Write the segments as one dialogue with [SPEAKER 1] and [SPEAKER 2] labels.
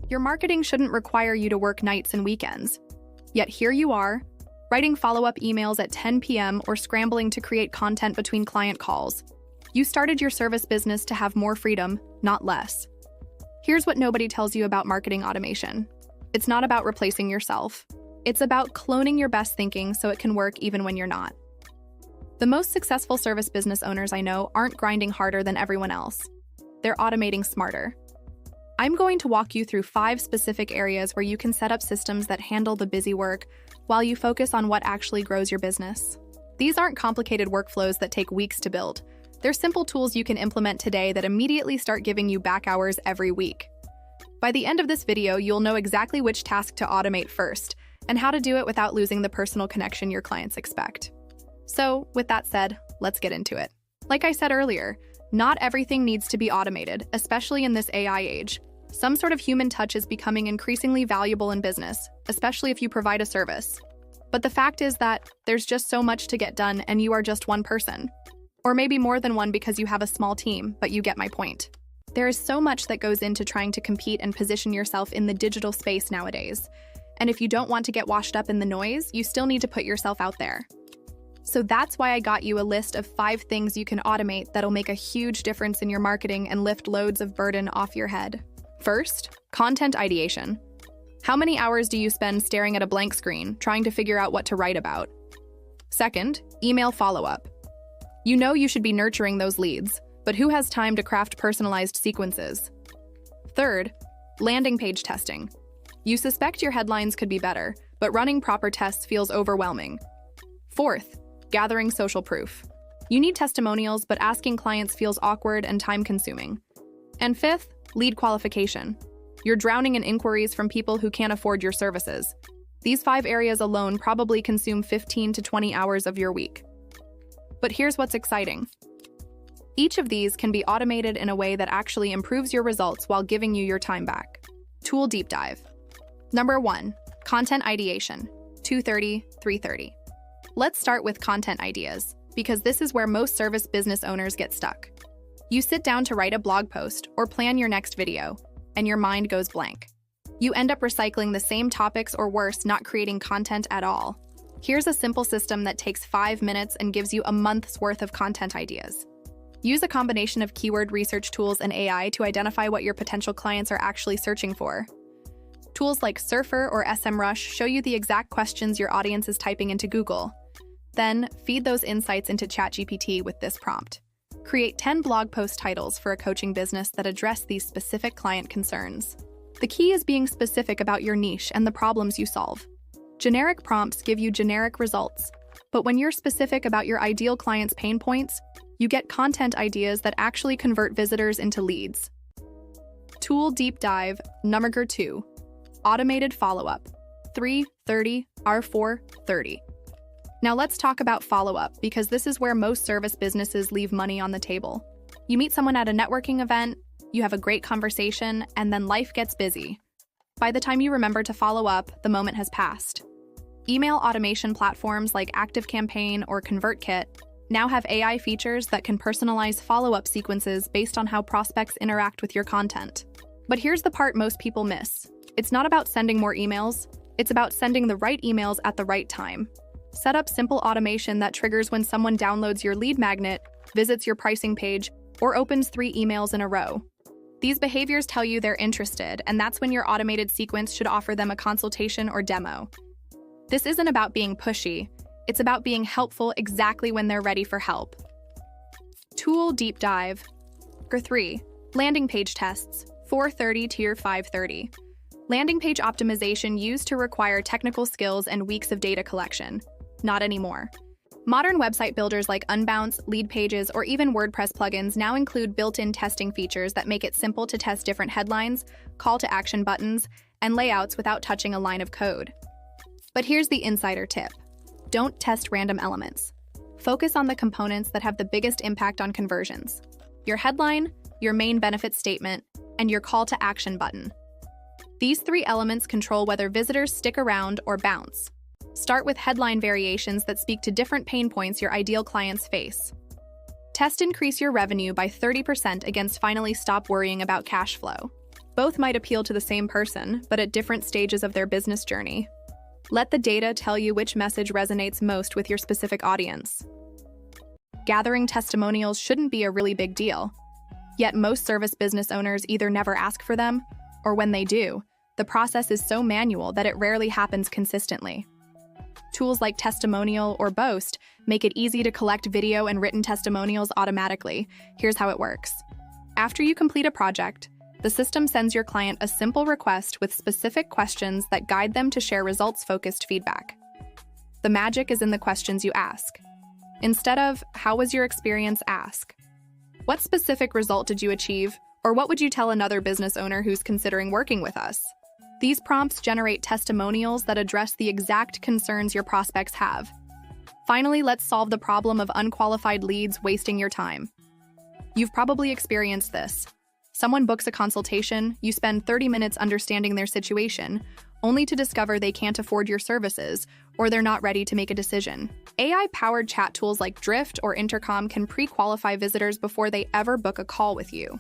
[SPEAKER 1] Your marketing shouldn't require you to work nights and weekends. Yet here you are, writing follow-up emails at 10 p.m. or scrambling to create content between client calls. You started your service business to have more freedom, not less. Here's what nobody tells you about marketing automation. It's not about replacing yourself. It's about cloning your best thinking so it can work even when you're not. The most successful service business owners I know aren't grinding harder than everyone else. They're automating smarter. I'm going to walk you through 5 specific areas where you can set up systems that handle the busy work while you focus on what actually grows your business. These aren't complicated workflows that take weeks to build. They're simple tools you can implement today that immediately start giving you back hours every week. By the end of this video, you'll know exactly which task to automate first and how to do it without losing the personal connection your clients expect. So, with that said, let's get into it. Like I said earlier, not everything needs to be automated, especially in this AI age. Some sort of human touch is becoming increasingly valuable in business, especially if you provide a service. But the fact is that there's just so much to get done and you are just one person. Or maybe more than one because you have a small team, but you get my point. There is so much that goes into trying to compete and position yourself in the digital space nowadays. And if you don't want to get washed up in the noise, you still need to put yourself out there. So that's why I got you a list of 5 things you can automate that'll make a huge difference in your marketing and lift loads of burden off your head. First, content ideation. How many hours do you spend staring at a blank screen, trying to figure out what to write about? Second, email follow-up. You know you should be nurturing those leads, but who has time to craft personalized sequences? Third, landing page testing. You suspect your headlines could be better, but running proper tests feels overwhelming. Fourth, gathering social proof. You need testimonials, but asking clients feels awkward and time-consuming. And fifth, lead qualification. You're drowning in inquiries from people who can't afford your services. These 5 areas alone probably consume 15 to 20 hours of your week. But here's what's exciting. Each of these can be automated in a way that actually improves your results while giving you your time back. Tool deep dive. Number 1, content ideation, 2:30, 3:30. Let's start with content ideas, because this is where most service business owners get stuck. You sit down to write a blog post or plan your next video, and your mind goes blank. You end up recycling the same topics or worse, not creating content at all. Here's a simple system that takes 5 minutes and gives you a month's worth of content ideas. Use a combination of keyword research tools and AI to identify what your potential clients are actually searching for. Tools like Surfer or SEMrush show you the exact questions your audience is typing into Google. Then, feed those insights into ChatGPT with this prompt. Create 10 blog post titles for a coaching business that address these specific client concerns. The key is being specific about your niche and the problems you solve. Generic prompts give you generic results, but when you're specific about your ideal client's pain points, you get content ideas that actually convert visitors into leads. Tool deep dive, number 2. Automated follow-up, 3:30 or 4:30. Now let's talk about follow-up, because this is where most service businesses leave money on the table. You meet someone at a networking event, you have a great conversation, and then life gets busy. By the time you remember to follow up, the moment has passed. Email automation platforms like ActiveCampaign or ConvertKit now have AI features that can personalize follow-up sequences based on how prospects interact with your content. But here's the part most people miss. It's not about sending more emails, it's about sending the right emails at the right time. Set up simple automation that triggers when someone downloads your lead magnet, visits your pricing page, or opens 3 emails in a row. These behaviors tell you they're interested, and that's when your automated sequence should offer them a consultation or demo. This isn't about being pushy, it's about being helpful exactly when they're ready for help. Tool deep dive. Number 3, landing page tests, 4:30 to 5:30. Landing page optimization used to require technical skills and weeks of data collection. Not anymore. Modern website builders like Unbounce, Lead Pages, or even WordPress plugins now include built-in testing features that make it simple to test different headlines, call-to-action buttons, and layouts without touching a line of code. But here's the insider tip. Don't test random elements. Focus on the components that have the biggest impact on conversions. Your headline, your main benefit statement, and your call-to-action button. These 3 elements control whether visitors stick around or bounce. Start with headline variations that speak to different pain points your ideal clients face. Test increase your revenue by 30% against finally stop worrying about cash flow. Both might appeal to the same person, but at different stages of their business journey. Let the data tell you which message resonates most with your specific audience. Gathering testimonials shouldn't be a really big deal. Yet most service business owners either never ask for them, or when they do, the process is so manual that it rarely happens consistently. Tools like Testimonial or Boast make it easy to collect video and written testimonials automatically. Here's how it works. After you complete a project, the system sends your client a simple request with specific questions that guide them to share results-focused feedback. The magic is in the questions you ask. Instead of, "How was your experience?" ask, "What specific result did you achieve?" Or "What would you tell another business owner who's considering working with us?" These prompts generate testimonials that address the exact concerns your prospects have. Finally, let's solve the problem of unqualified leads wasting your time. You've probably experienced this. Someone books a consultation, you spend 30 minutes understanding their situation, only to discover they can't afford your services, or they're not ready to make a decision. AI-powered chat tools like Drift or Intercom can pre-qualify visitors before they ever book a call with you.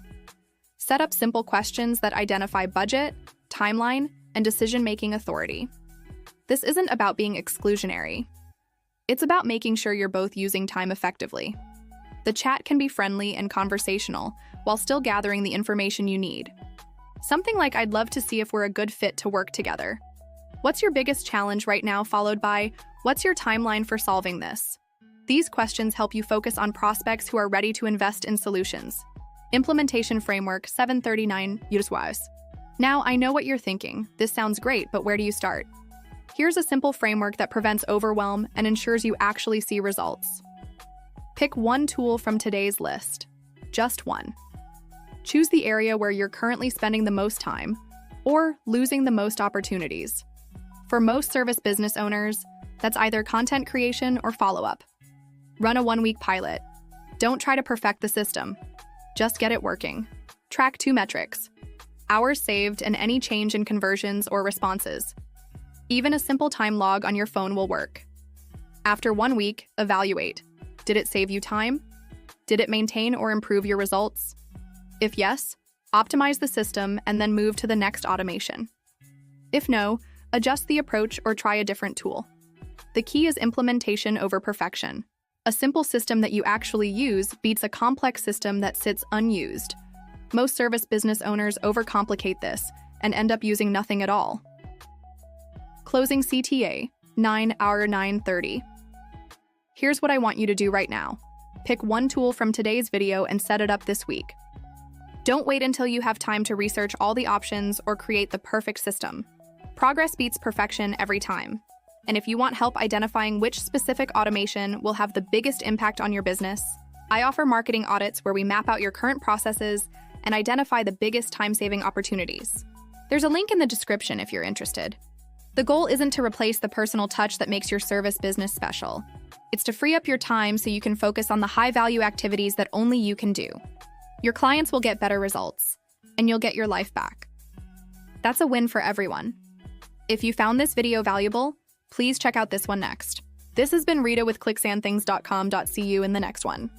[SPEAKER 1] Set up simple questions that identify budget, timeline, and decision-making authority. This isn't about being exclusionary. It's about making sure you're both using time effectively. The chat can be friendly and conversational, while still gathering the information you need. Something like, "I'd love to see if we're a good fit to work together. What's your biggest challenge right now?" followed by, "What's your timeline for solving this?" These questions help you focus on prospects who are ready to invest in solutions. Implementation Framework 739 USWAS. Now, I know what you're thinking. This sounds great, but where do you start? Here's a simple framework that prevents overwhelm and ensures you actually see results. Pick one tool from today's list. Just one. Choose the area where you're currently spending the most time or losing the most opportunities. For most service business owners, that's either content creation or follow-up. Run a 1-week pilot. Don't try to perfect the system. Just get it working. Track 2 metrics: hours saved and any change in conversions or responses. Even a simple time log on your phone will work. After 1 week, evaluate. Did it save you time? Did it maintain or improve your results? If yes, optimize the system and then move to the next automation. If no, adjust the approach or try a different tool. The key is implementation over perfection. A simple system that you actually use beats a complex system that sits unused. Most service business owners overcomplicate this and end up using nothing at all. Closing CTA, 9:30. Here's what I want you to do right now. Pick one tool from today's video and set it up this week. Don't wait until you have time to research all the options or create the perfect system. Progress beats perfection every time. And if you want help identifying which specific automation will have the biggest impact on your business, I offer marketing audits where we map out your current processes and identify the biggest time-saving opportunities. There's a link in the description if you're interested. The goal isn't to replace the personal touch that makes your service business special. It's to free up your time so you can focus on the high-value activities that only you can do. Your clients will get better results, and you'll get your life back. That's a win for everyone. If you found this video valuable, please check out this one next. This has been Rita with clicksandthings.com. See you in the next one.